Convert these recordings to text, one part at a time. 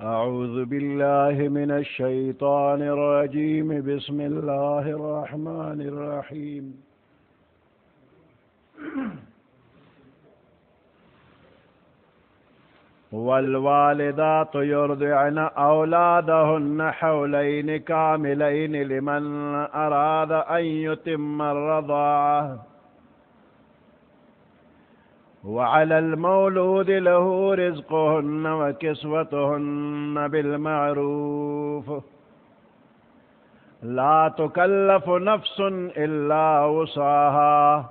أعوذ بالله من الشيطان الرجيم بسم الله الرحمن الرحيم والوالدات يرضعن أولادهن حولين كاملين لمن أراد أن يتم الرضاعة وعلى المولود له رزقهن وكسوتهن بالمعروف لا تكلف نفس إلا وسعها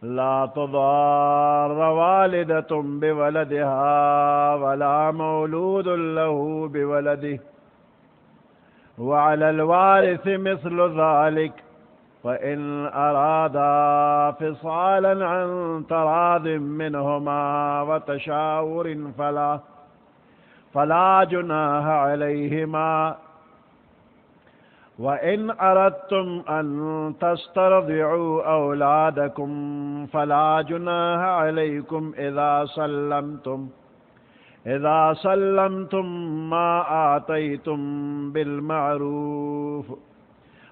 لا تضار والدة بولدها ولا مولود له بولده وعلى الوارث مثل ذلك فإن أرادا فصالا عن تراض منهما وتشاور فلا جناح عليهما وإن أردتم أن تسترضعوا أولادكم فلا جناح عليكم إذا سلمتم ما آتيتم بالمعروف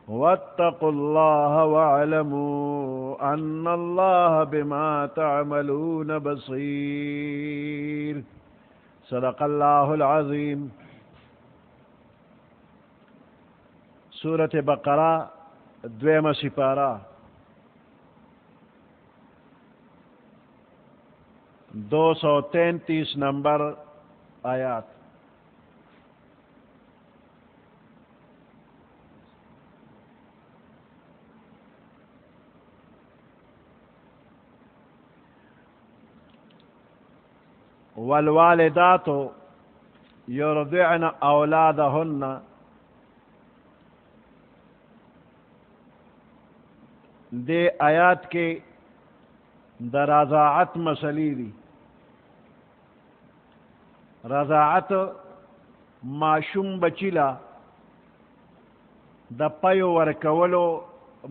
واتقوا الله واعلموا أن الله بما تعملون بصير صدق الله العظيم سورة بقرہ دویمہ سپارہ 233 نمبر آیات والوالدات يرضعن أولادهن دے آیات کے دا رضاعت مسئلی دی رضاعت معشوم بچیلا دا پیو ورکولو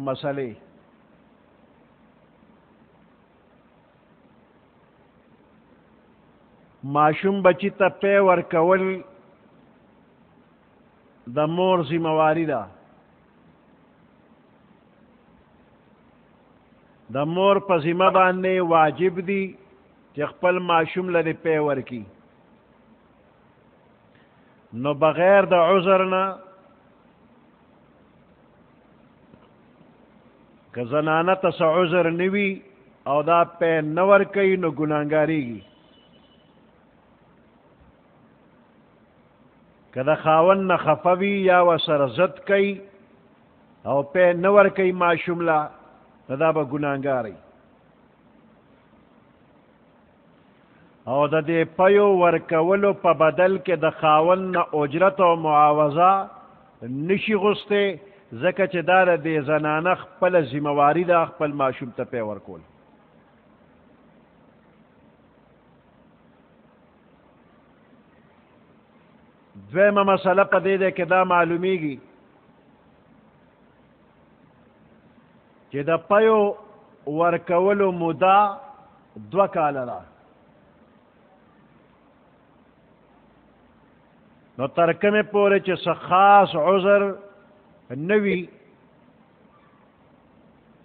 مسئلے معشوم بچی تا پی ورکول دا مور ذمواری دا دا مور پا ذمہ باندے واجب دی چی خپل معشوم لدے پی ورکی نو بغیر دا عذرنا که زنانہ تا سا عذر نوی او دا پی نور کئی نو گناہگاری گی که دا خاون نا خفوی یا و سرزد کئی او پی نور کئی معشوم لا دا با گناہگاری او دا دے پیو ورکولو پا بدل کے دا خاون نا اجرت و معاوضہ نشی غستے زکا چے دا دے زنانخ پل ذمواری دا پل معشوم تا پی ورکول دویمہ مسئلہ پا دے کہ دا معلومی گی کہ دا پیو ورکولو مدا 2 کالا دا نو ترکم پورے چے سخاص عذر نوی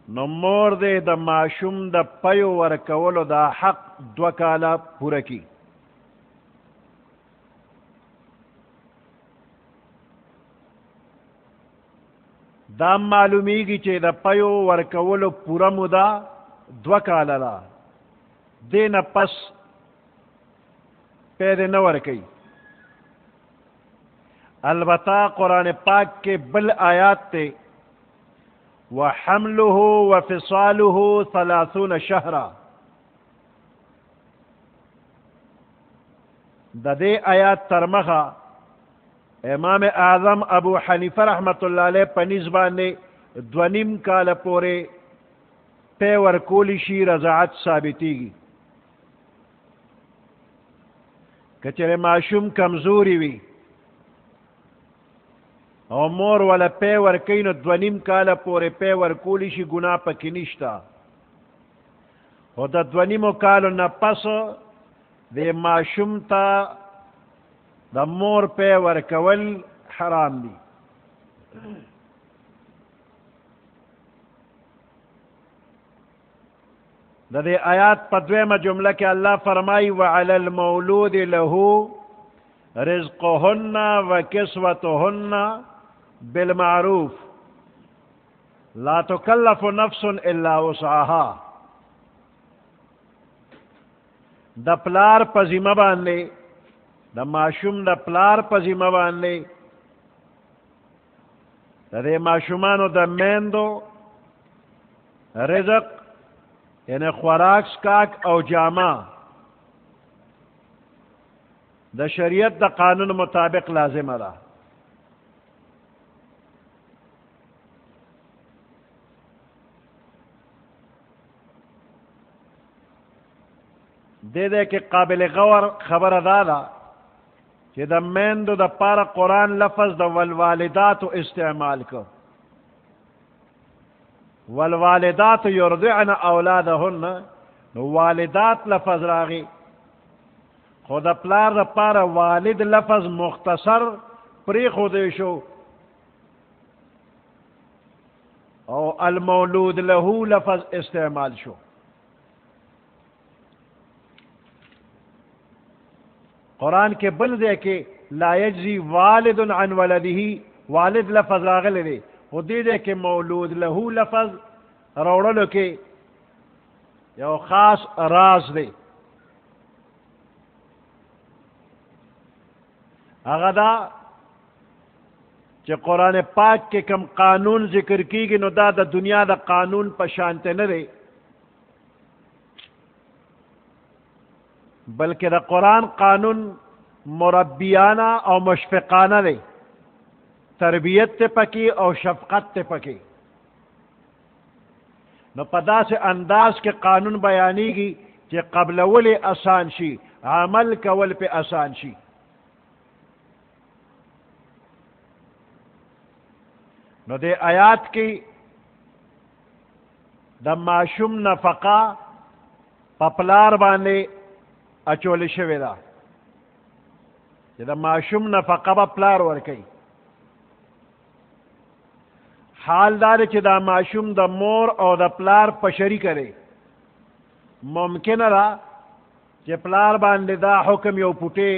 نو مور دے دا معشوم دا پیو ورکولو دا حق 2 کالا پورا کی دا معلومی گی چے دا پیو ورکولو پورا مدا 2 کالا دا دین پس پیدے نہ ورکی البتہ قرآن پاک کے بل آیات تے وحملہ وفصالہ 30 شہرا دا دے آیات ترمخا امام اعظم ابو حنیفہ رحمت اللہ علیہ پنیزبان نے 2.5 کال پورے پی ورکولی شی رضاعت ثابتی گی کچرے معشوم کمزوری وی او مور والا پی ورکین 2.5 کال پورے پی ورکولی شی گناہ پکی نشتا او دا 2.5 کالو نا پس دے معشوم تا د مور پی ورکول حرام دی. د دې آیات په دویمه جمله کې الله فرمایي وعلى المولود له رزقهن وكسوتهن بالمعروف لا تكلف نفس الا وسعها. د پلار په ذمه باندې د ماشوم د پلار په ذمه باندې د دې ماشومانو د میندو رزق یعنی خوراک سکاک او جامه د شریعت د قانون مطابق لازمه ده. دې کې قابل غور خبره ده چې د میندو د پاره قرآن لفظ د والوالدات استعمال کو. والوالدات یرضعن اولادهن نو والدات لفظ راغی خو د پلار د پاره والد لفظ مختصر پریښودی شو او المولود له لفظ استعمال شو. قرآن کے بل دے کہ لا یجزی والد عن ولده والد لفظ راغل دے وہ دے کہ مولود له لفظ روڑلو کے یو خاص راز دے. اغدا کہ قرآن پاک کے کم قانون ذکر کی گی نو دا دا دنیا دا قانون پشانتے نہ دے بلکہ دا قرآن قانون مربیانہ او مشفقانہ دے. تربیت تے پکی او شفقت تے پکی نو پدا سے انداز کے قانون بیانی گی کہ قبل ولی آسان شی عمل کول پہ آسان شی. نو دے آیات کی دا معشوم نفقہ پپلار باندے اچول شوی دا چې دا معشوم نفقه به پلار ورکوي. حال دا چې دا معشوم د مور او د پلار په شریکه دی. ممکنه ده چې پلار باندې دا حکم یو پوټې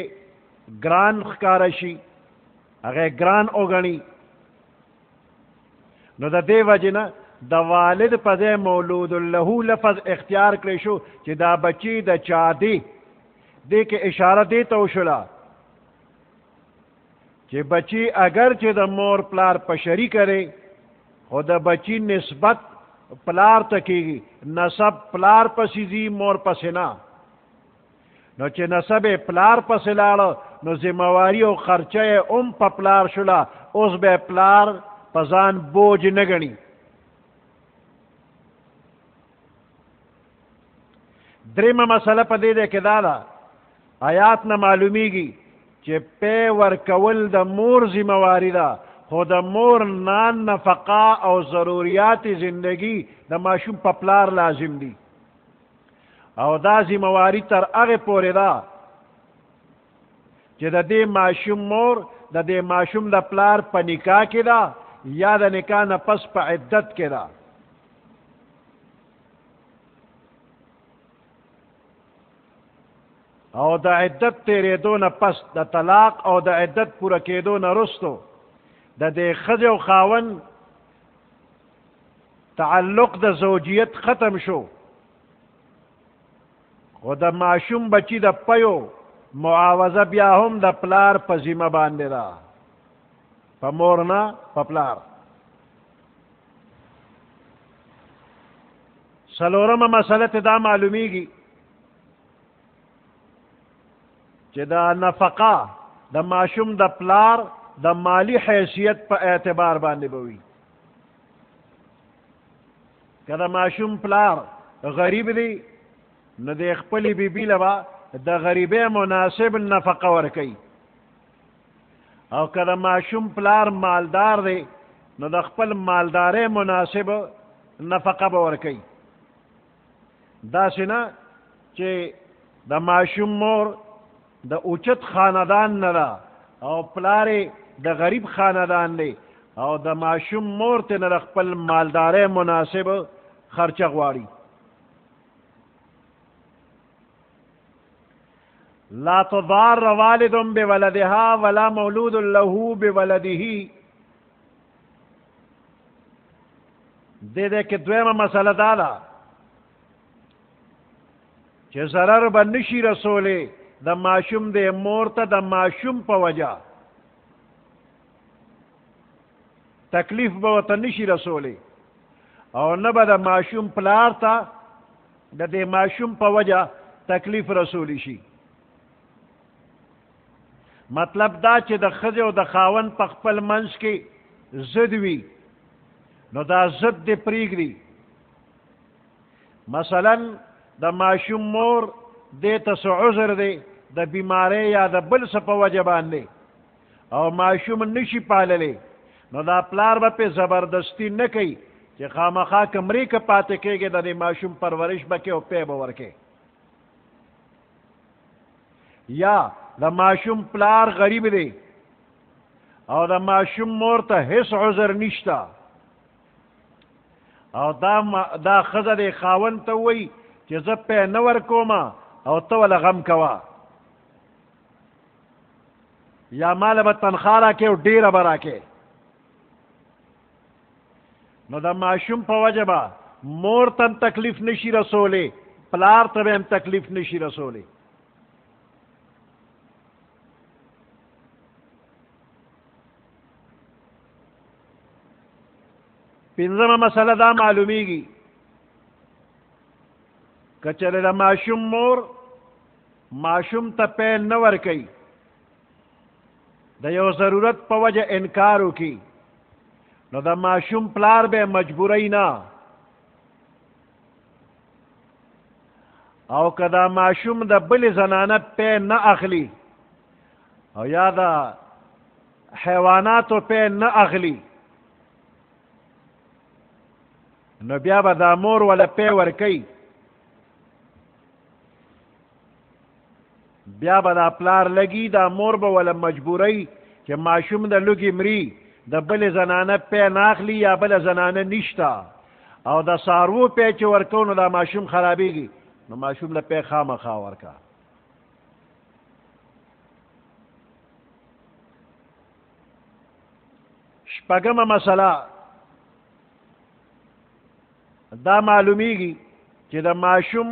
ګران ښکاره شي هغه ګران وګڼي نو د دې وجې نه د والد په ځای مولود له لفظ اختیار کړی شو چې دا بچی د چا دی. دې کې اشاره دې ته وشوله چې بچی اگر چې د مور پلار په شریکه دی خو د بچی نسبت پلار ته کېږي نسب پلار پسې ځي مور پسې نه. نو چې نسب پلار پسې لاړه نو ذمواري او خرچه ام په پلار شوله اوس به پلار په ځان بوج نه ګڼي. دریمه مسله په دې ده کې دا ده آیات نه معلومیږي چې پی ورکول د مور ذمواری ده خو د مور نان نفقه او ضروریات زندگی د ماشوم په پلار لازم دي او دا ذمواری تر هغې پورې ده چې د دې ماشوم مور د دې ماشوم د پلار په نکاح کې ده یا د نکاح نه پس په عدت کې ده. او د عدت تیریدو نه پس د طلاق او د عدت پوره کېدو نه رستو د دې ښځې او خاوند تعلق د زوجیت ختم شو خو د ماشوم بچی د پیو معاوضه بیا هم د پلار په ذمه باندې ده په مور نه په پلار. څلورمه مسله ته دا معلومیږي چې دا نفقه د ماشوم د پلار د مالی حیثیت په اعتبار باندې به وي. که د ماشوم پلار غریب دی نو د خپلې بیبي له به د غریبۍ مناسب نفقه ورکوي او که د ماشوم پلار مالدار دی نو د خپل مالدارۍ مناسب نفقه به ورکوي. داسې نه چې د ماشوم مور د اوچت خاندان نه ده او پلار د غریب خاندان دی او د ماشوم مور ته نه خپل مالدارۍ مناسب خرچه غواړي. لا تضار والد بولدها ولا مولود له بولده. دې کې دویمه مسله دا ده چې ضرر به نشي رسولی د ماشوم د مور ته د ماشوم په وجه تکلیف به ورته نشي رسولی او نه به د ماشوم پلار ته د دې ماشوم په وجه تکلیف رسولی شي. مطلب دا چې د ښځې او د خاوند په خپل منځ کې ضد وي نو دا ضد دې پرېږدي. مثلا د ماشوم مور دې ته څه عذر دی د بیمارۍ یا د بل څه په وجه باندې او ماشوم نشي پاللی نو دا پلار به پې زبردستی نه کوي چې خامخا کمرې که پاتې کېږي د دې ماشوم پرورش به کوي او پی به ورکوي. یا د ماشوم پلار غریب دی او د ماشوم مور ته هیڅ عذر نشته او دا ښځه د خاوند ته وایي چې زه پی نه ورکوم او ته وله غم کوه یا ماله به تنخوا راکې او ډېره به راکې نو د ماشوم په وجه به مور ته تکلیف نشي رسولی پلار ته به هم تکلیف نشي رسولی. پنځمه مسله دا معلومیږي که چېرې د ماشوم مور ماشوم ته پی نه ورکوي د یو ضرورت په وجه انکار وکړي نو د ماشوم پلار به مجبوری نه او که دا ماشوم د بلې زنانه پی نه اخلي او یا د حیواناتو پی نه اخلي نو بیا به دا مور وله پی ورکوي بیا به دا پلار لګي دا مور به وله مجبوری چې ماشوم د لوږې مري د بلې زنانه پی نه اخلي یا بله زنانه نشته او د څاروو پی چې ورکو نو دا ماشوم خرابېږي نو ماشوم له پی خامخا ورکه. شپږمه مسله دا معلومیږي چې د ماشوم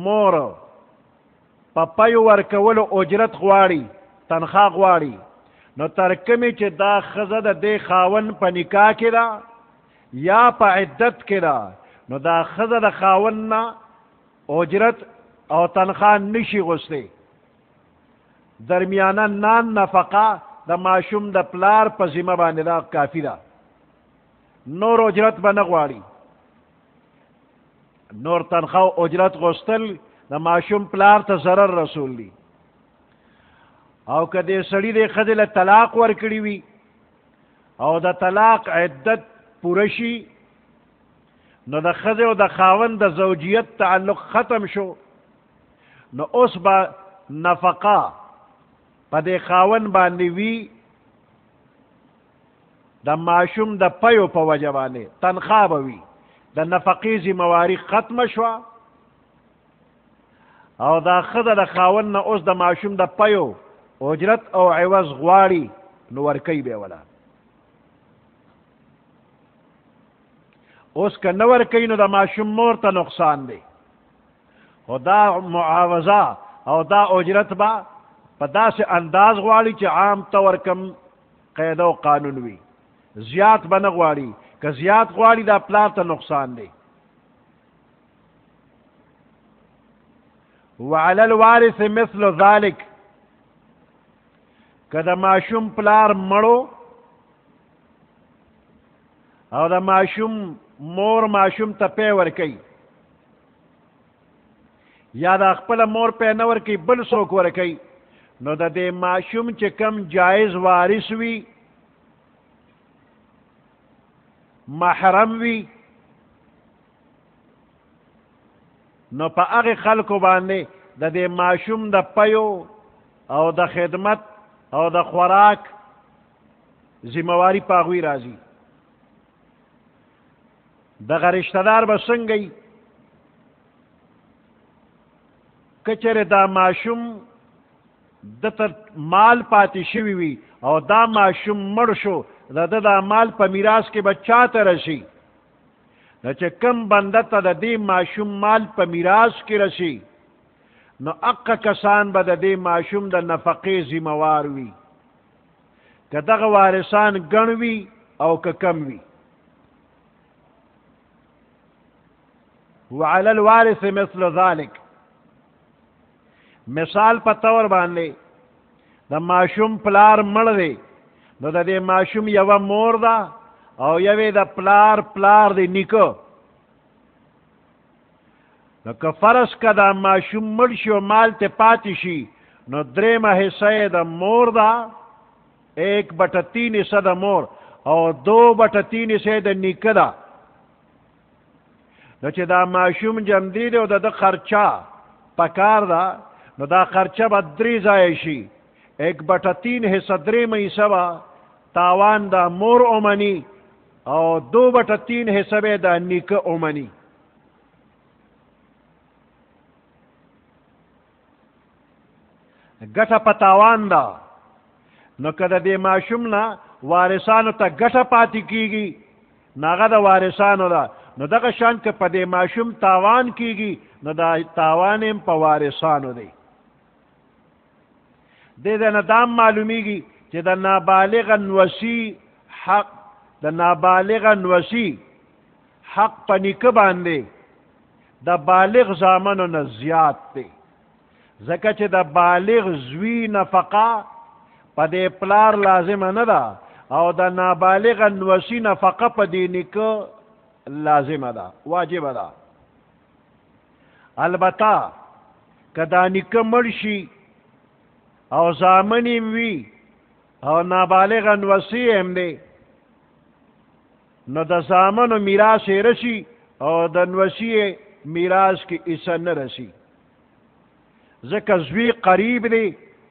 مور په پیو ورکولو اجرت غواړي تنخوا غواړي نو تر کومې چې دا ښځه د دې خاوند په نکاح کې ده یا په عدت کې ده نو دا ښځه د خاوند نه اجرت او تنخوا نشي غوستی. درمیانه نان نفقه د ماشوم د پلار په ذمه باندې دا کافي ده نور اجرت به نه غواړي. نور تنخوا او اجرت غوستل د ماشوم پلار ته ضرر رسول دی. او که دې سړي دې ښځې له طلاق ورکړي وي او د طلاق عدت پوره شي نو د ښځې او د خاوند د زوجیت تعلق ختم شو نو اوس به نفقه په دې خاوند باندې وي د ماشوم د پیو په وجه باندې تنخوا به وي د نفقې ذمواري ختمه شوه او دا ښځه د خاوند نه اوس د ماشوم د پیو اجرت او عوض غواړي نو ورکوي به وله. اوس که نه ورکوي نو د ماشوم مور ته نقصان دی خو دا معاوضه او دا اجرت به په داسې انداز غواړي چې عام طور کم قاعده او قانون وي زیات به نه غواړي که زیات غواړي دا پلار ته نقصان دی. وعلى الوارث مثل ذلك که د ماشوم پلار مړو او د ماشوم مور ماشوم ته پی ورکوي یا د خپله مور پی نه ورکوي بل څوک ورکوي نو د دې ماشوم چې کم جایز وارث وي محرم وي نو په هغې خلکو باندې د دې ماشوم د پیو او د خدمت او د خوراک ذمہواری په هغوی راځي. دغه رشتہ دار به څنګه وي که چېرې دا ماشوم دته مال پاتې شوي وي او دا ماشوم مړ شو د ده دا مال په میراث کې به چا ته رسي؟ نو چې کم بنده ته د دې ماشوم مال په میراث کې رسي نو اقا کسان به د دې ماشوم د نفقې ذمہوار وي، که دغه وارثان ګڼ وي او که کم وي. وعلى الوارث مثل ذلك، مثال په طور باندې د ماشوم پلار مړ دی نو د دې ماشوم یوه مور ده او یوې د پلار دی نیکه. نو که فرض که دا ماشوم مړ شي او مال ته پاتې شي نو درېمه حصه یې د مور ده، 1/3 حصه د مور او 2/3 حصه د نیکه ده. نو چې دا ماشوم جمدی دی او د ده خرچه پکار ده نو دا خرچه به 3 ځایه شي، 1/3 حصه درېمه حصه به تاوان د مور اومني او 2/3 حصه به د نیکه اومني. ګټه په تاوان ده. نو که د دې ماشوم نه وارثانو ته ګټه پاتې کېږي نو هغه د وارثانو ده، نو دغه شان که په دې ماشوم تاوان کېږي نو دا تاوان هم په وارثانو دی. دې د نه دا معلومیږي چې د نابالغ نوسي حق د نابالغ نوسي حق په نیکه باندې د بالغ زامنو نه زیات دی، ځکه چې د بالغ زوی نفقه په دې پلار لازمه نه ده او د نابالغ نوسي نفقه په دې نیکه لازمه ده، واجبه ده. البته که دا نیکه مړ شي او زامن یې وي او نابالغ نوسي هم دی نو د زامنو میراث یې رسي او د نوسي میراث کې حصه نه رسي، ځکه زوی قریب دی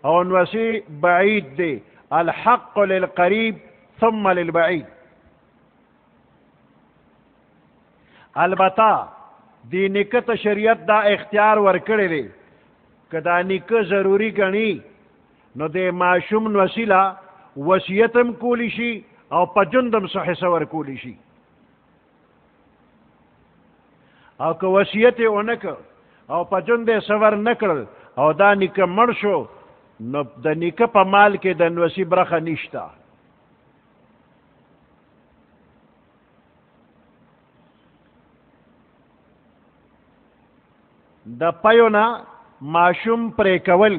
او نوسي بعید دی. الحق للقریب ثم للبعید. البته دی نیکه ته شریعت دا اختیار ورکړی دی که دا نیکه ضروري ګڼي نو د ماشوم نوسي له وصیت هم کولی شي او په ژوند هم څه حصه ورکولی شي. او که وصیت یې ونه کړ او په ژوند یې څه ورنه کړل او دا نیکه مړ شو نو د نیکه په مال کې د نوسي برخه نشته. د پیو نه ماشوم پرې کول،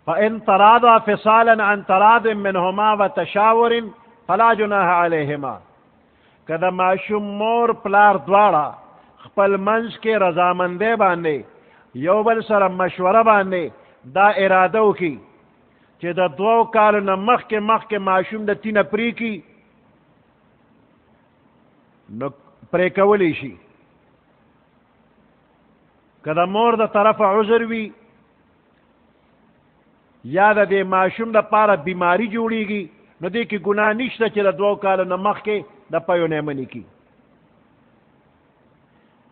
فإن تراضى فصالا عن تراض منهما وتشاور فلا جناح عليهما. که د ماشوم مور پلار دواړه خپل منځ کې رضامندۍ باندې یو بل سره مشوره باندې دا اراده وکړي چې د 2 کالو نه مخکې ماشوم د تینه پرېږدي نو پرې کولی شي. که د مور د طرفه عذر وي یا د دې ماشوم د پاره بیماری جوړیږي نو دې کې ګناه نشته چې د 2 کالو نه مخکې د پیو نه منې کړي.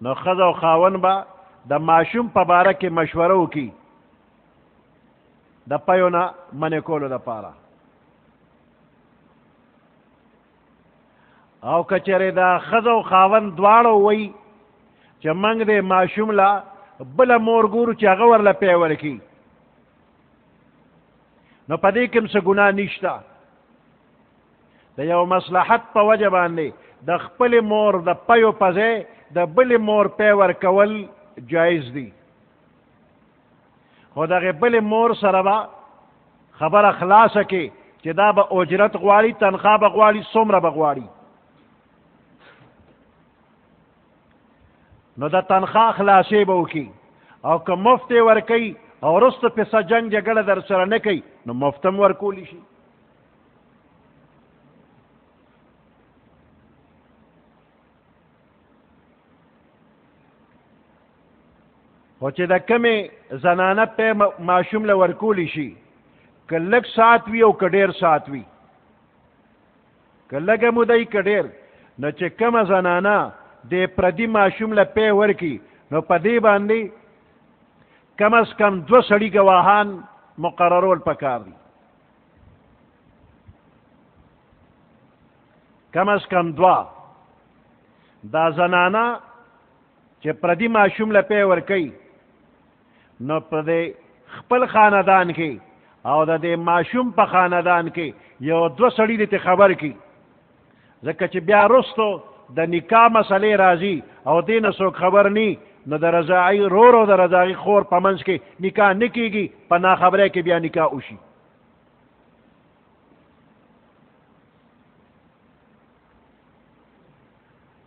نو ښځه او خاوند به د ماشوم په باره کې مشوره وکړي د پیو نه منې کولو دپاره. او که چېرې د ښځه او خاوند دواړو وایي چې موږ د ماشوم له بله مور ګورو چې هغه ورله پی ورکړي نو په دې کې هم څه ګناه نشته. د یو مصلحت په وجه باندې د خپلې مور د پیو په ځای د بلې مور پی ورکول جایز دي، خو دغې بلې مور سره به خبره خلاصه کې چې دا به اجرت غواړي، تنخواه به غواړي، څومره به غواړي. نو د تنخواه خلاصې به وکړي او که مفت یې ورکوي او وروسته پسه جنګ جګړه در سره نه کوي نو مفت هم ورکولی شي. خو چې د کمې زنانه په ماشوم له ورکولی شي که لږ ساعت وي او که ډېر ساعت وي که لږه موده که ډېر نو چې کومه زنانه د پردي ماشوم له پی ورکي نو په دې باندې کم از کم 2 سړي ګواهان مقررول پکار دي کم از کم 2 دا زنانه چې پردي ماشوم له پی ورکي نو په دې خپل خاندان کې او د دې ماشوم په خاندان کې یو 2 سړي دې خبر کی ځکه چې بیا وروستو د نکاح مسلې راځي او دې نه څوک خبر نی نو د رضاعي رور او د رضاعي خور په منځ کې نکاح نه کېږي په ناخبرۍ کې بیا نکاح وشي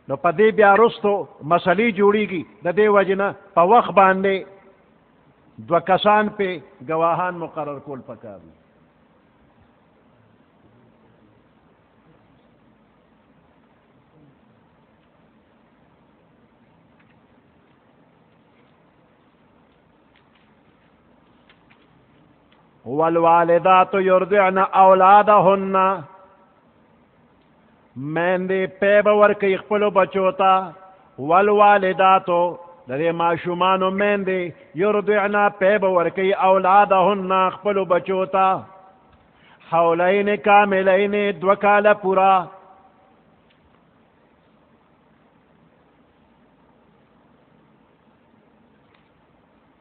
نو په دې بیا وروستو مسلې جوړېږي د دې وجې نه په وخت باندې 2 کسان په ګواهان مقرر کول پکار دي والوالدات یرضعن اولادهن میندې پیب ورکوي خپلو بچو ته والوالداتو د دې ماشومانو میندې یرضعن پیب ورکوي اولادهن خپلو بچو ته حولین کاملین 2 کاله پورا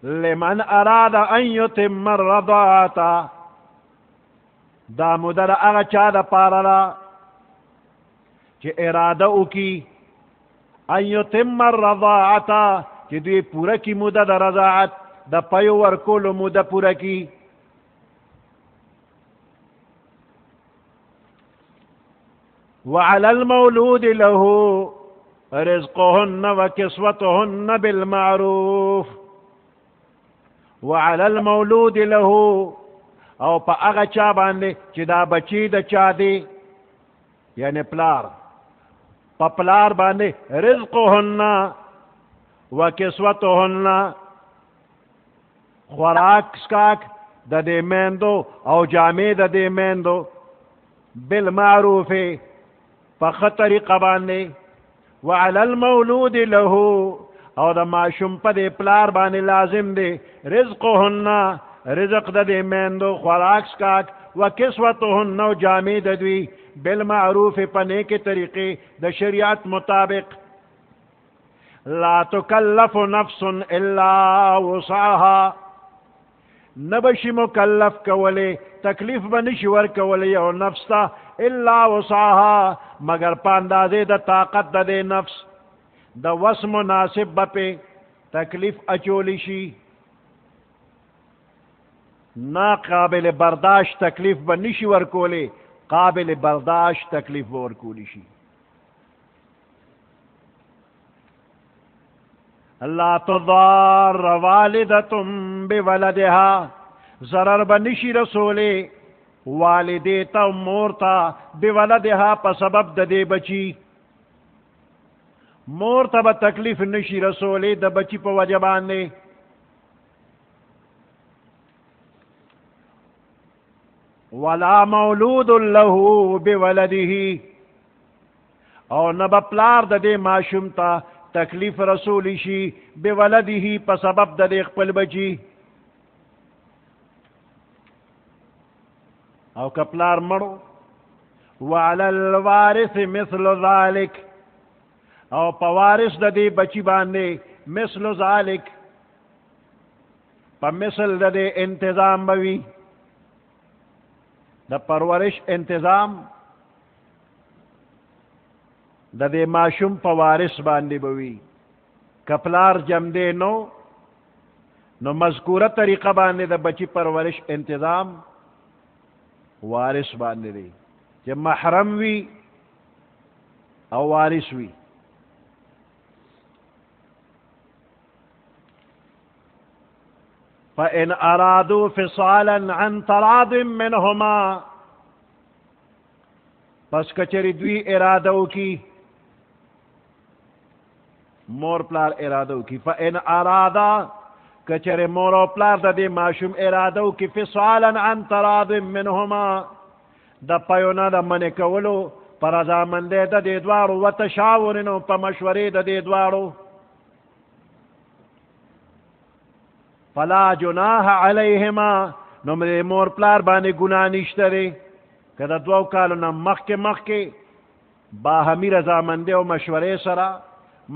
لمن اراد ان یتم الرضاعة دا مدر اغا چا دا پارلا چه اراده وکي ان یتم الرضاعة چه دوی پورا کی مده دا رضاعت دا پیو ورکولو مده پورا کی وعلى المولود له رزقهن وكسوتهن بالمعروف وعلى المولود له او په هغه چا باندې چې دا بچی د چا دی یعنی پلار په پلار باندې رزقهن وکسوتهن خوراک سکاک د دې میندو او جامې د دې میندو بالمعروف په ښه طریقه باندې وعلى المولود له او د ماشوم په دې پلار باندې لازم دی رزقهن رزق د دې میندو خوراک سکاک و کسوتهن او جامې د دوی بالمعروف په نیکې طریقې د شریعت مطابق لا تکلف نفس الا وسعها نبشی مکلف کولی تکلیف بنشی ورکولی یو نفس تا الا وسعها مگر پاندازے د طاقت د دې نفس د وس مناسب بپے تکلیف اچولی شی نا قابل برداشت تکلیف بنشی ورکولی قابل برداشت تکلیف ورکولی شی لا تضار والدة بولدها ضرر بنشی رسولی والدیتا مورتا بولدها پا سبب د دې بچی مور ته به تکلیف نشي رسولی د بچی په وجه باندې ولا مولود له بولده او نه به پلار د دې ماشوم ته تکلیف رسولی شي بولده په سبب د دې خپل بچی او که پلار مړو وعلى الوارث مثل ذلك او په وارث د دې بچی باندې مثل ذلك په مثل د دې انتظام بوي د پرورش انتظام د دې ماشوم په وارث باندې بوي کپلار جم دې نو مذکوره طریقه باندې د بچی پرورش انتظام وارث باندې دی چې محرم وي او وارث وي فإن أرادوا فصالا عن تراض منهما پس کچری دوی ارادو کی مور پلار ارادو کی فإن أرادا که چېرې مور او پلار د دې ماشوم اراده وکړي فصالا عن تراض منهما د پیو نه د منې کولو په رضامندۍ د دې دواړو وتشاورن او په مشورې د دې دواړو فلا جناح علیهما نو مور پلار باندې ګناه نشته دی که د 2 کالو نه مخکې باهمي رضامندۍ او مشورې سره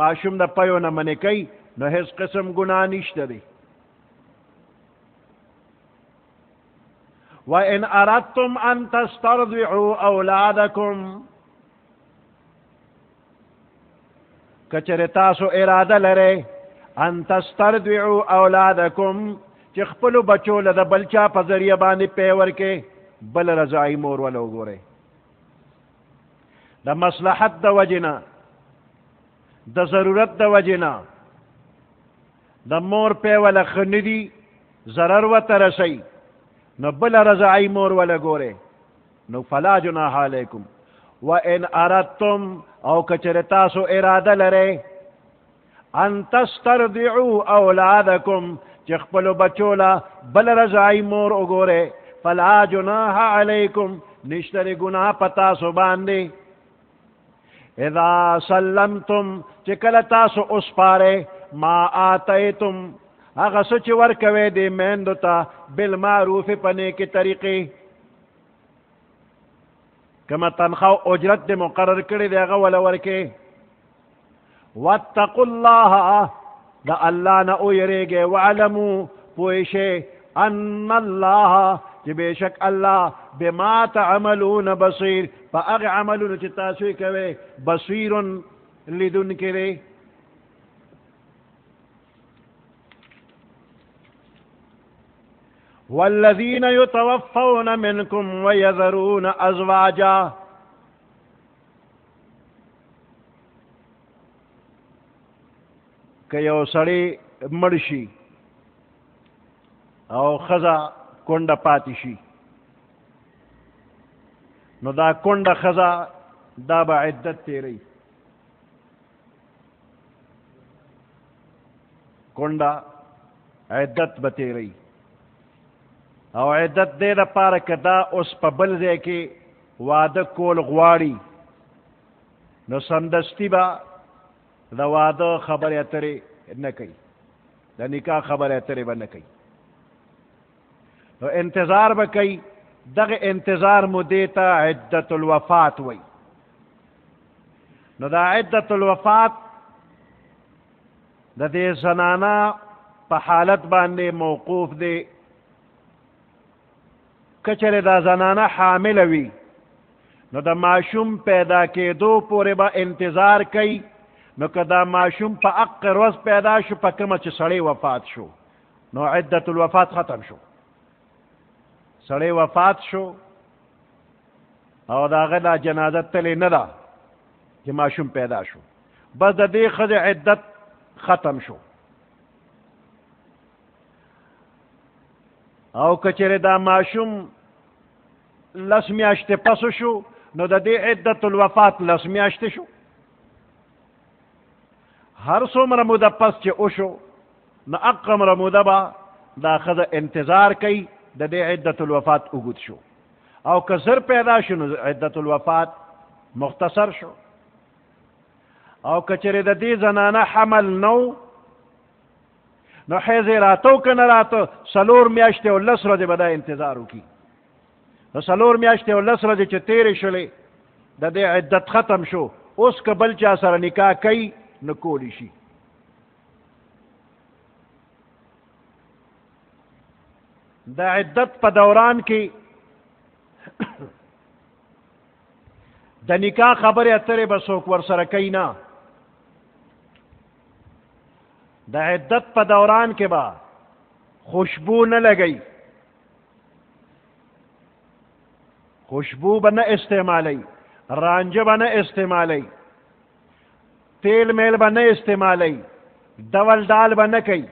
ماشوم د پیو نه منې کوي نو هیڅ قسم ګناه نشته دی وَإِنْ أَرَدْتُمْ أَن تَسْتَرْضِعُوا أَوْلَادَكُمْ کچره تاسو اراده لرئ ان تسترضعوا اولادکم چې خپلو بچو له د بل چا په ذریعه باندې پی ورکې بل رضاعي مور وله وګورئ د مصلحت د وجې نه د ضرورت د وجې نه د مور پی وله ښه نه دي ضرر ورته رسئ نو بل رضاعي مور وله ګورئ نو فلا جناح علیکم وَإِنْ أَرَدْتُمْ او کچره تاسو اراده لرئ ان تسترضعوا اولادکم چې خپلو بچو له بل رضاعي مور وګورئ فلا جناح علیکم نشته دی ګناه په تاسو باندې اذا سلمتم چې کله تاسو وسپارئ ما آتیتم هغه څه چې ورکوئ دې میندو ته بالمعروف په نیکې طریقې کما تنخواه اجرت دې مقرر کړی دی هغه وله ورکې واتقوا الله دا الله نه ویریږئ واعلموا پوه شئ ان الله چې بېشک الله بما تعملون بصیر په هغې عملونو چې تاسو یې کوئ بصیر لیدونکی دی والذین یتوفون منکم ویذرون ازواجا که یو سړی مړ شي او ښځه کونډه پاتې شي نو دا کونډه ښځه دا به عدت تیروي کونډه عدت به تیروي او عدت دې دپاره که دا اوس په بل ځای کې واده کول غواړي نو سمدستي به د واده خبرې اترې نه کوي د نکاح خبرې اترې به نه کوي نو انتظار به کوي دغه انتظار مودې ته عدت الوفات وایي نو دا عدت الوفات د دې زنانه په حالت باندې موقوف دی که چېرې دا زنانه حامله وي نو د ماشوم پیدا کېدو پورې به انتظار کوي نو که دا ماشوم په حق روز پیدا شو په کومه چې سړی وفات شو نو عدت الوفات ختم شو سړی وفات شو او د هغه دا جنازه تلې نه ده چې ماشوم پیدا شو بس د دې ښځې عدت ختم شو او که چېرې دا ماشوم 10 میاشتې پسو شو نو د دې عدت الوفات 10 میاشتې شو هر څومره موده پس چې وشو نو اقمره موده به دا ښځه انتظار کوي د دې عدت الوفات اوږد شو او که زر پیدا شو نو عدت الوفات مختصر شو او که چېرې د دې زنانه حمل نو نو حیض راته که نه راته 4 میاشتې او 10 ورځې به دا انتظار وکړي نو 4 میاشتې او 10 ورځې چې تېرې شولې د دې عدت ختم شو اوس که بل چا سره نکاح کوي نو کولی شي د عدت په دوران کې د نکاح خبرې اترې به څوک ورسره کوي نه د عدت په دوران کې به خوشبو نه لګئ خوشبو به نه استعمالی رانجه به نه استعمالی تیل میل به نه استعمالی ډول ډال به نه کوي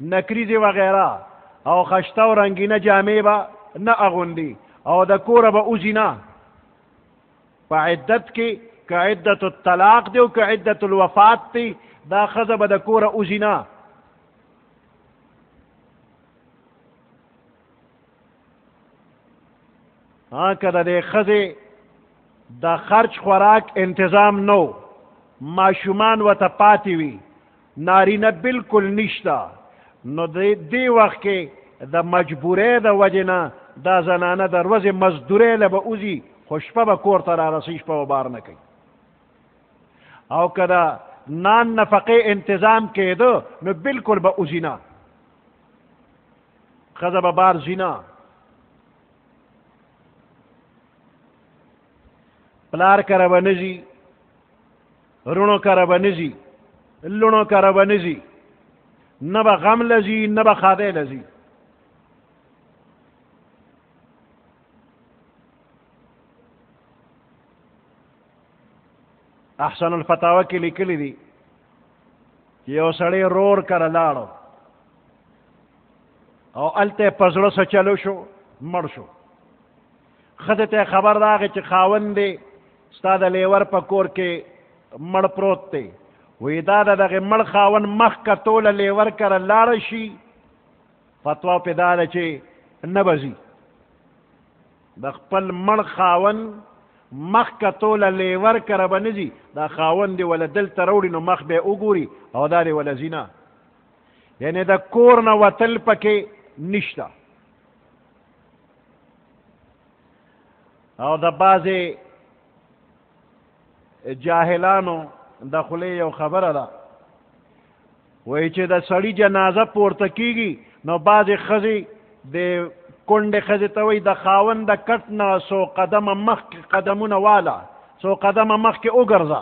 نکریزې وغیره او خشته او رنګینه جامې به نه اغوندي او د کوره به وځي نه په عدت کې که عدت الطلاق دی او که عدت الوفات دی دا ښځه به د کوره وځي نه که د دې ښځې د خرچ خوراک انتظام نو ماشومان ورته پاتې وي نارینه بالکل نشته نو دې وخت کې د مجبورۍ د وجې نه دا زنانه د ورځې مزدورۍ له به وځي خو شپه به کور ته رارسي شپه به بار نه کوي او که د نان نفقې انتظام کېده نو بالکل به وځي نه ښځه به بار ځي نه پلار کره به نه ځي رونو کره به نه ځي لونو کره به نه ځي نه به غم له ځي نه به ښادۍ له ځي احسن الفتاوه کې لیکلی دي چې یو سړی رور کره لاړو او هلته یې په زړه څه چلو شو مړ شو ښځې ته خبر راغی چې خاوند دی ستا د لیور په کور کې مړ پروت دی وی دا د دغې مړ خاوند مخکې ټوله لیور کره لاړه شي فتوا پې دا ده چې نه به ځي د خپل مړ خاوند مخکې ټوله لیور کره به نه ځي دا خاوند دې وله دلته راوړي نو مخ به یې وګوري او دا دې وله ځي نه یعنې د کور نه وتل پکې نشته او د بعضې جاهلانو د خولې یو خبره ده وایي چې د سړي جنازه پورته کېږي نو بعضې ښځې د کونډې ښځې ته وایي د خاوند د کټ نه څو قدمه مخکې قدمونه واله څو قدمه مخکې وګرځه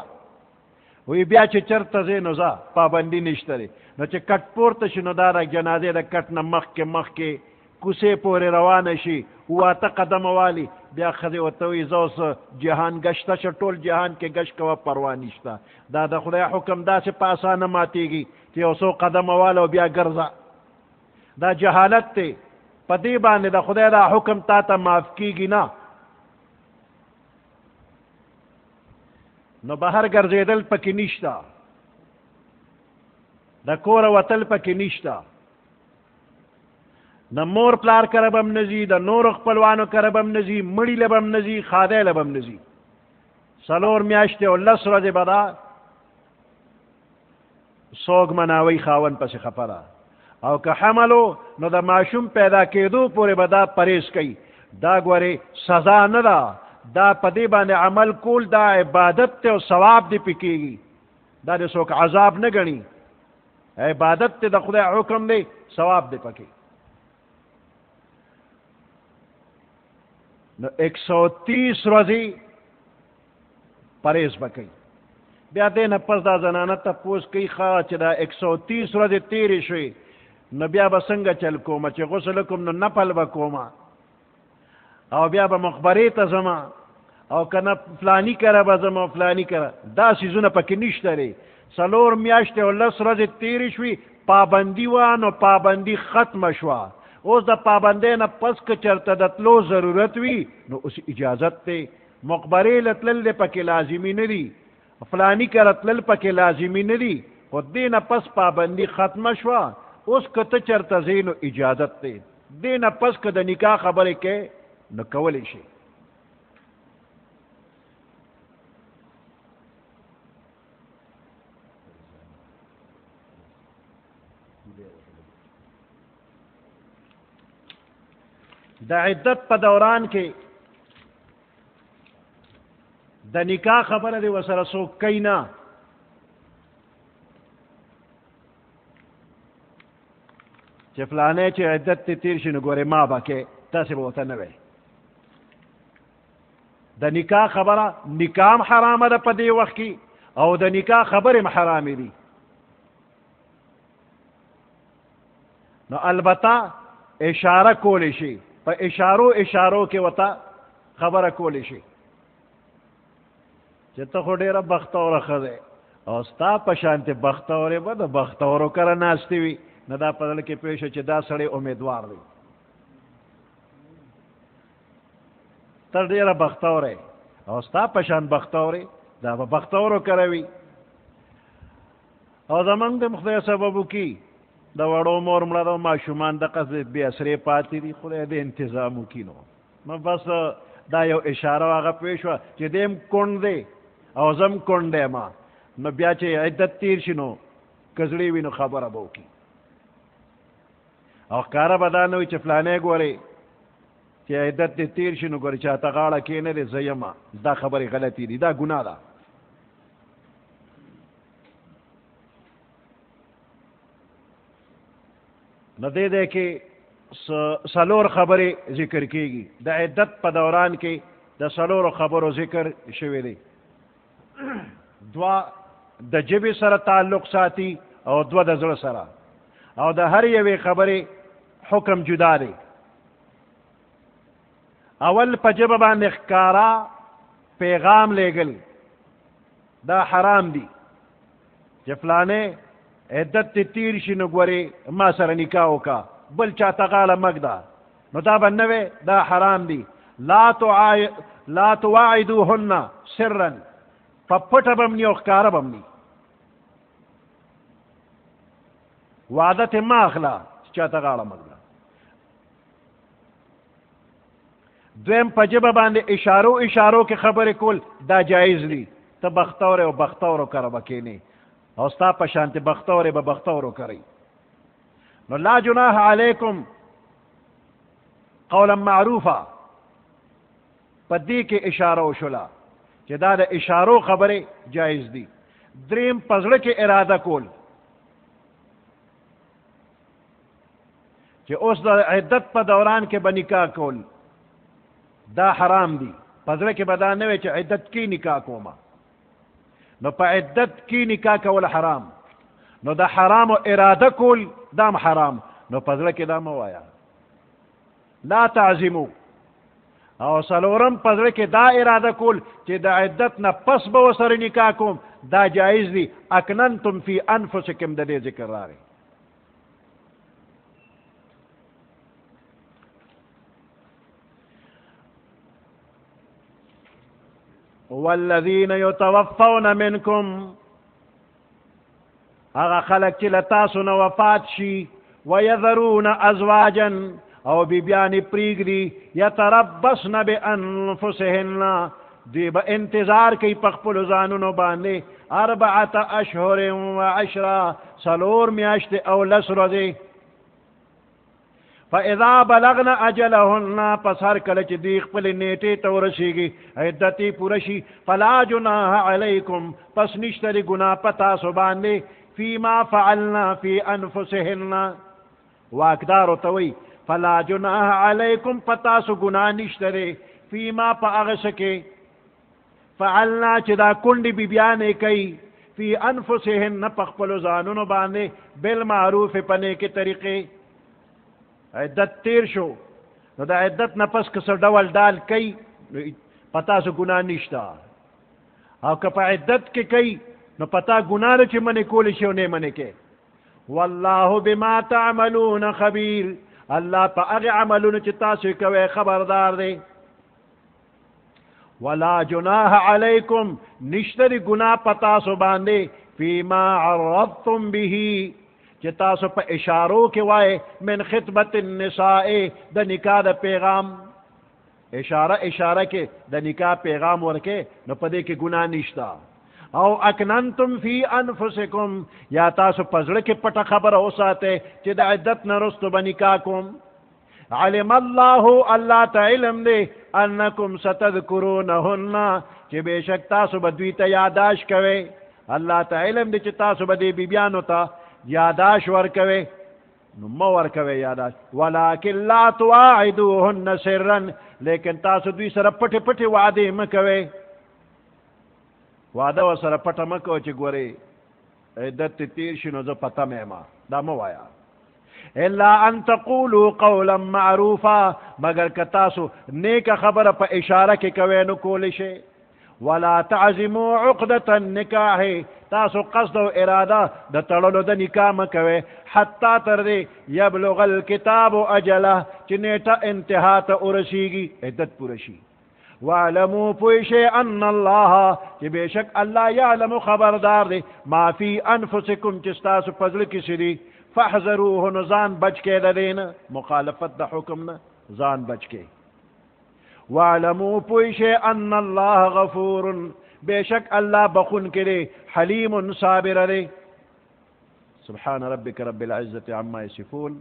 وایي بیا چې چېرته ځې نو ځه پابندي نشته دی نو چې کټ پورته شي نو دا د جنازې د کټ نه مخکې کوڅې پورې روانه شي واته قدمه والي بیا ښځې ورته وایي زه اوس جهان ګشته شه ټول جهان کې ګشت کوه پروا نشته دا د خدای حکم داسې په اسانه ماتېږي چې یو څو قدمه واله او بیا ګرځه دا جهالت دی په دې باندې د خدای دا حکم تا ته معاف کېږي نه نو بهر ګرځېدل پکې نشته د کوره وتل پکې نشته د مور پلار کره به هم نه ځي د نورو خپلوانو کره به هم نه ځي مړي له به هم نه ځي ښادۍ له به هم نه ځي 4 میاشتې او 10 ورځې به دا سوګ مناوی خاوند پسې خفه ده او که حملو نو د ماشوم پیدا کېدو پورې به دا پرهیز کوي دا ګورې سزا نه ده دا په دې باندې عمل کول دا عبادت دی او ثواب دې پې کېږي دا دې څوک عذاب نه ګڼي عبادت دی د خدای حکم دی ثواب دی پکې نو 130 ورځې پرهیز به کوي بیا دې نه پس دا زنانه تپوس کوي ښه چې دا 130 ورځې تېرې شوې نو بیا به څنګه چل کومه چې غسل کوم نو نفل به کومه او بیا به مخبرې ته ځمه او که نه فلاني کره به ځم او فلاني کره دا څیزونه پکې نشته دی 4 میاشتې او 10 ورځې تېرې شوې پابندي وه نو پابندي ختمه شوه اوس د پابندۍ نه پس که چېرته د تلو ضرورت وي نو اوس اجازت دی مقبرې له تلل دی پکې لازمي نه دي فلاني کره تلل پکې لازمي نه دي خو دې نه پس پابندي ختمه شوه اوس که ته چېرته ځې نو اجازت دی دې نه پس که د نکاح خبرې کوې نو کولی شي د عدت په دوران کې د نکاح خبره دی ورسره څوک کوي نه چې فلانی چې عدت ته تېر شي نو ګورې ما به کې تاسې به ورته نه وی د نکاح خبره نکاح هم حرامه ده په دې وخت کې او د نکاح خبرې هم حرامې دي نو البته اشاره کولی شي په اشارو کې ورته خبره کولی شي چې ته خو ډېره بختوره ښځه او ستا په شانتې بختورې به د بختورو کره ناستې وي نو دا په زړه کې پوه شو چې دا سړی امیدوار دی ته ډېره بختوره او ستا په شان بختورې دا به بختورو کره وي او زمونږ د خدای سبب وکړي د وړو مور مړه ده ماشومان دقسې بې اسرې پاتې دي خدای دې انتظام وکړي نو بس دا یو اشاره هغه پوه شوه چې دیم کونډ دی او زم کونډ دی ما، نو بیا چې عدت تیر شي نو کزړې وي نو خبره به وکړي او ښکاره به دا نه وي چې فلانی ګورې چې عدت دې تیر شي نو ګورې چاته غاړه کښېنه دی زه یمه، دا خبرې غلطې دي، دا ګناه ده. نو دې دی کې څلور خبرې ذکر کېږي. د عدت په دوران کې د څلورو خبرو ذکر شوی دی. دوه د ژبې سره تعلق ساتي او دوه د زړه سره، او د هر یوې خبرې حکم جدا دی. اول په ژبه باندې ښکارا پیغام لیږل دا حرام دي چې فلانې عدت تی تیر شي نو ګورې ما سره نکاح وکړه بل چاته غاړه مږده، نو دا به نه وی، دا حرام دي. لا تواعدوهن سرا، په پټه به م ني او ښکاره به م ني، وعده تې مه اخله چې چاته غاړه مږده. دویم په ژبه باندې اشارو کې خبرې کول دا جایز دي. ته بختورې او بختورو کره به کښېنې او ستا په شانتې بختورې به بختورو کوي. نو لا جناح علیکم قولا معروفا، په دې کې اشاره وشوله چې دا د اشارو خبرې جایز دي. دریم په زړه کې اراده کول چې اوس د عدت په دوران کې به نکاح کول دا حرام دي. په زړه کې به دا نه وي چې عدت کې نکاح کومه، نو په عدت کې نکاح کول حرام، نو د حرام اراده کول دام حرام، نو په زړه کې دا مه وایه. لا تعزمو، او څلورم په زړه کې دا اراده کول چې د عدت نه پس به ورسره نکاح کوم دا جایز دي. اکننتم فی انفسکم د دې ذکر راغی. والذین یتوفون منکم، هغه خلق چې له تاسو نه وفات شي، ویذرون ازواجا، او بیبیانې پریږدي، یتربصن بانفسهن، دوی به انتظار کوي په خپلو ځانونو باندې 4 اشهر و10، 4 میاشتې او 10 ورځې. فاذا بلغن اجلهن، پس هر کله چې دوی خپلې نیټې ته ورسېږي، عدت یې پوره شي، فلا جناح علیکم، پس نشته د ګناه په تاسو باندې، فیما فعلنا فی انفسهن، واکدارو ته وایي فلا جناح علیکم، په تاسو ګناه نشته دی، فیما په هغه څه کې فعلنا چې دا کونډې بیبیانې کوي، فی انفسهن، په خپلو ځانونو باندې، بالمعروف، په نیکې طریقې. عدت تیر شو نو د عدت نه پس که څه ډول ډال کوي په تاسو ګناه نشته، او که په عدت کې کوي نو پتا ګناه ده چې منې کولی شي او نه منې کې. والله بما تعملون خبیر، الله په هغې عملونو چې تاسو کوئ خبردار دی. ولا جناح علیکم، نشته د ګناه په تاسو باندې، فیما عرضتم به، چې تاسو په اشارو کې وای، من خطبت النساء، د نکاح د پیغام، اشاره کې د نکاح پیغام ورکې، نو په دې کې ګناه نشته. او اکننتم فی انفسکم، یا تاسو په زړه کې پټه خبره وساتئ چې د عدت نه وروسته به نکاح کوم. علم الله، الله ته علم دی، انکم ستذکرونهن، چې بېشک تاسو به دوی ته یاداش کوئ. الله ته علم دی چې تاسو به دې بیبیانو ته یاداش ورکوي، نو مه ورکوي یاداش. ولکن لا تواعدوهن سرا، لیکن تاسو دوی سره پټې پټې وعدې مه کوئ. وعده ورسره پټه مه کوئ چې ګورې عدت تیر شي نو زه په تمه یم، دا مه وایه. الا ان تقولوا قولا معروفا، مگر که تاسو نیکه خبره په اشاره کې کوئ نو کولی شئ. ولا تعزموا عقدة النکاح، تاسو قصد او اراده د تړلو د نکاح مه کوئ، حتی تر دې یبلغ الکتاب اجله، چې نیټه انتها ته ورسیږي، عدت پوره شي. واعلموا پوه شئ ان الله، چې بېشک الله یعلم، خبردار دی، ما فی انفسکم، چې ستاسو په زړه کې څه دي. فاحذروه، نو ځان بچ کې د دې نه، مخالفت د حکم نه ځان بچ کې. वालमू पुइशे अन्न अल्लाह गफूरुन बेशक अल्लाह बखुन करे हलीमुन साबिर रे। सुब्हान रब्बिक रब्बिल इज्जति अम्मा यसिफून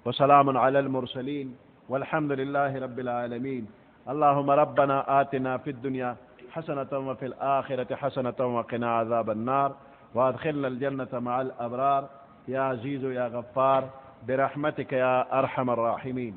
व सलामुन अलल मुरसलीन वल्हम्दुलिल्लाहि रब्बिल आलमीन। अल्लाहुम्मा रब्बना आतिना फिद दुनिया हसनतन व फिल आखिरति हसनतन व क़िना अज़ाबन नार व अदखिलनल जन्नत मअल अबरार या अज़ीज़ु या गफ़्फ़ार बिरहमतिक या अरहमर राहिमीन।